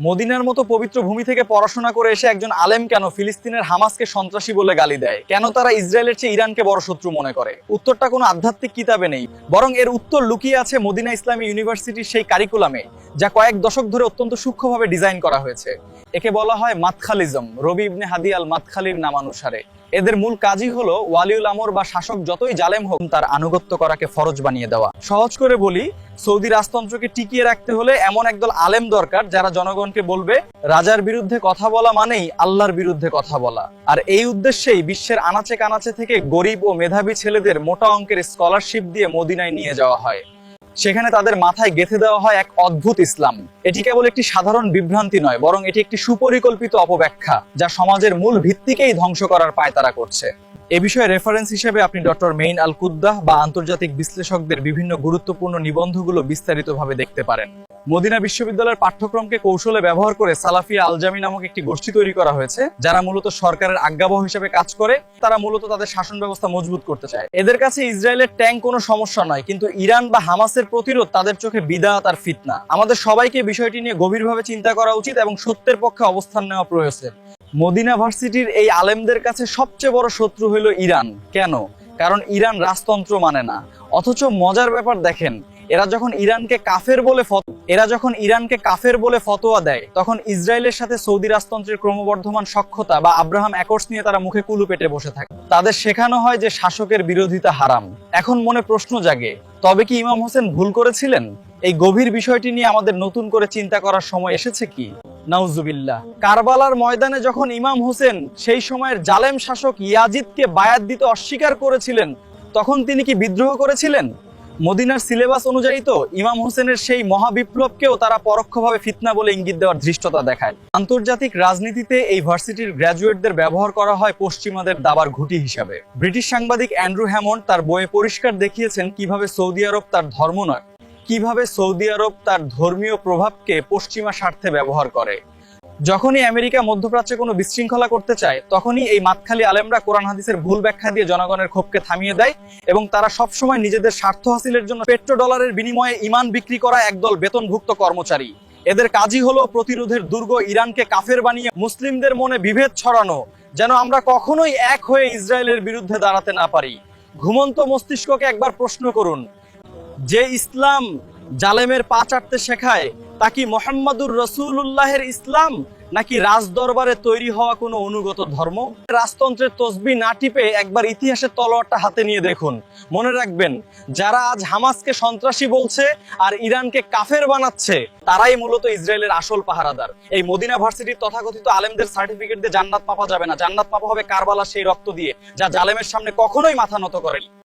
মদিনার মতো পবিত্র ভূমি থেকে পড়াশোনা করে এসে একজন আলেম কেন ফিলিস্তিনের হামাসকে সন্ত্রাসী বলে গালি দেয়? কেন তারা ইসরায়েলের চেয়ে ইরানকে বড় শত্রু মনে করে? উত্তরটা কোনো আধ্যাত্মিক কিতাবে নেই, বরং এর উত্তর লুকিয়ে আছে মদিনা ইসলামী ইউনিভার্সিটির সেই কারিকুলামে, যা কয়েক দশক ধরে অত্যন্ত সূক্ষ্মভাবে ডিজাইন করা হয়েছে। একে বলা হয় মাদখালিজম, রবি ইবনে হাদি আল মাদখালির নামানুসারে। এদের মূল কাজই হলো ওয়ালিউল আমর বা শাসক যতই জালেম হোক তার আনুগত্য করাকে ফরজ বানিয়ে দেওয়া। সহজ করে বলি, সৌদি রাজতন্ত্রকে টিকিয়ে রাখতে হলে এমন একদল আলেম দরকার যারা জনগণকে বলবে রাজার বিরুদ্ধে কথা বলা মানেই আল্লাহর বিরুদ্ধে কথা বলা। আর এই উদ্দেশ্যেই বিশ্বের আনাচে কানাচে থেকে গরিব ও মেধাবী ছেলেদের মোটা অঙ্কের স্কলারশিপ দিয়ে মদিনায় নিয়ে যাওয়া হয়। সেখানে তাদের মাথায় গেঁথে দেওয়া হয় এক অদ্ভুত ইসলাম। এটি কেবল একটি সাধারণ বিভ্রান্তি নয়, বরং এটি একটি সুপরিকল্পিত অপব্যাখ্যা যা সমাজের মূল ভিত্তিকেই ধ্বংস করার পায়তারা করছে। এ বিষয়ে রেফারেন্স হিসেবে আপনি ডক্টর মেইন আল কুদ্দাহ বা আন্তর্জাতিক বিশ্লেষকদের বিভিন্ন গুরুত্বপূর্ণ নিবন্ধগুলো বিস্তারিতভাবে দেখতে পারেন। মদিনা বিশ্ববিদ্যালয়ের পাঠ্যক্রমকে কৌশলে ব্যবহার করে সালাফিয়া আলজামি নামক একটি গোষ্ঠী তৈরি করা হয়েছে, যারা মূলত সরকারের আজ্ঞাবহ হিসেবে কাজ করে। তারা মূলত তাদের শাসন ব্যবস্থা মজবুত করতে চায়। এদের কাছে ইসরায়েলের ট্যাঙ্ক কোনো সমস্যা নয়, কিন্তু ইরান বা হামাসের প্রতিরোধ তাদের চোখে বিদআত আর ফিতনা। আমাদের সবাইকে বিষয়টি নিয়ে গভীরভাবে চিন্তা করা উচিত এবং সত্যের পক্ষে অবস্থান নেওয়া প্রয়োজন। মদিনা ভার্সিটির এই আলেমদের কাছে সবচেয়ে বড় শত্রু হলো ইরান। কেন? কারণ ইরান রাজতন্ত্র মানে না। অথচ মজার ব্যাপার দেখেন, এরা যখন ইরানকে কাফের বলে ফতোয়া দেয়, তখন ইসরায়েলের সাথে সৌদি রাজতন্ত্রের ক্রমবর্ধমান সখ্যতা বা আব্রাহাম অ্যাকর্ডস নিয়ে তারা মুখে কুলু পেটে বসে থাকে। তাদের শেখানো হয় যে শাসকের বিরোধিতা হারাম। এখন মনে প্রশ্ন জাগে, তবে কি ইমাম হোসেন ভুল করেছিলেন? এই গভীর বিষয়টি নিয়ে আমাদের নতুন করে চিন্তা করার সময় এসেছে কি? নাউজুবিল্লাহ। কারবালার ময়দানে যখন ইমাম হোসেন সেই সময়ের জালেম শাসক ইয়াজিদকে বায়াত দিতে অস্বীকার করেছিলেন, তখন তিনি কি বিদ্রোহ করেছিলেন? মদিনার সিলেবাস অনুযায়ী তো ইমাম হোসেনের সেই মহাবিপ্লবকেও তারা পরোক্ষভাবে ফিতনা বলে ইঙ্গিত দেওয়ার ধৃষ্টতা দেখায়। আন্তর্জাতিক রাজনীতিতে এই ভার্সিটির গ্র্যাজুয়েটদের ব্যবহার করা হয় পশ্চিমাদের দাবার ঘুঁটি হিসাবে। ব্রিটিশ সাংবাদিক অ্যান্ড্রু হ্যামন্ড তার বইয়ে পরিষ্কার দেখিয়েছেন কিভাবে সৌদি আরব তার ধর্ম নয়, কিভাবে সৌদি আরব তার ধর্মীয় প্রভাবকে পশ্চিমা স্বার্থে ব্যবহার করে। যখনই আমেরিকা মধ্যপ্রাচ্যে কোনো বিশৃঙ্খলা করতে চায়, তখনই এই মাতখালী আলেমরা কোরআন হাদিসের ভুল ব্যাখ্যা দিয়ে জনগণের ক্ষোভকে থামিয়ে দেয়, এবং তারা সবসময় নিজেদের স্বার্থ হাসিলের জন্য পেট্রোডলারের বিনিময়ে ইমান বিক্রি করা একদল বেতনভুক্ত কর্মচারী। এদের কাজই হলো প্রতিরোধের দুর্গ ইরানকে কাফের বানিয়ে মুসলিমদের মনে বিভেদ ছড়ানো, যেন আমরা কখনোই এক হয়ে ইসরায়েলের বিরুদ্ধে দাঁড়াতে না পারি। ঘুমন্ত মস্তিষ্ককে একবার প্রশ্ন করুন, যে ইসলাম জালেমের পা চাটতে শেখায় তা কি মুহাম্মাদুর রাসূলুল্লাহের ইসলাম, নাকি রাজদরবারে তৈরি হওয়া কোনো অনুগত ধর্ম? রাজতন্ত্রের তসবিহ না টিপে একবার ইতিহাসের তলোয়ারটা হাতে নিয়ে দেখুন। মনে রাখবেন, যারা আজ হামাসকে সন্ত্রাসী বলছে আর ইরানকে কাফের বানাচ্ছে, তারাই মূলত ইসরায়েলের আসল পাহারাদার। এই মদিনা ভার্সিটির তথাকথিত আলেমদের সার্টিফিকেট দিয়ে জান্নাত পাওয়া যাবে না। জান্নাত পাওয়া হবে কারবালার সেই রক্ত দিয়ে, যা জালেমের সামনে কখনোই মাথা নত করেনি।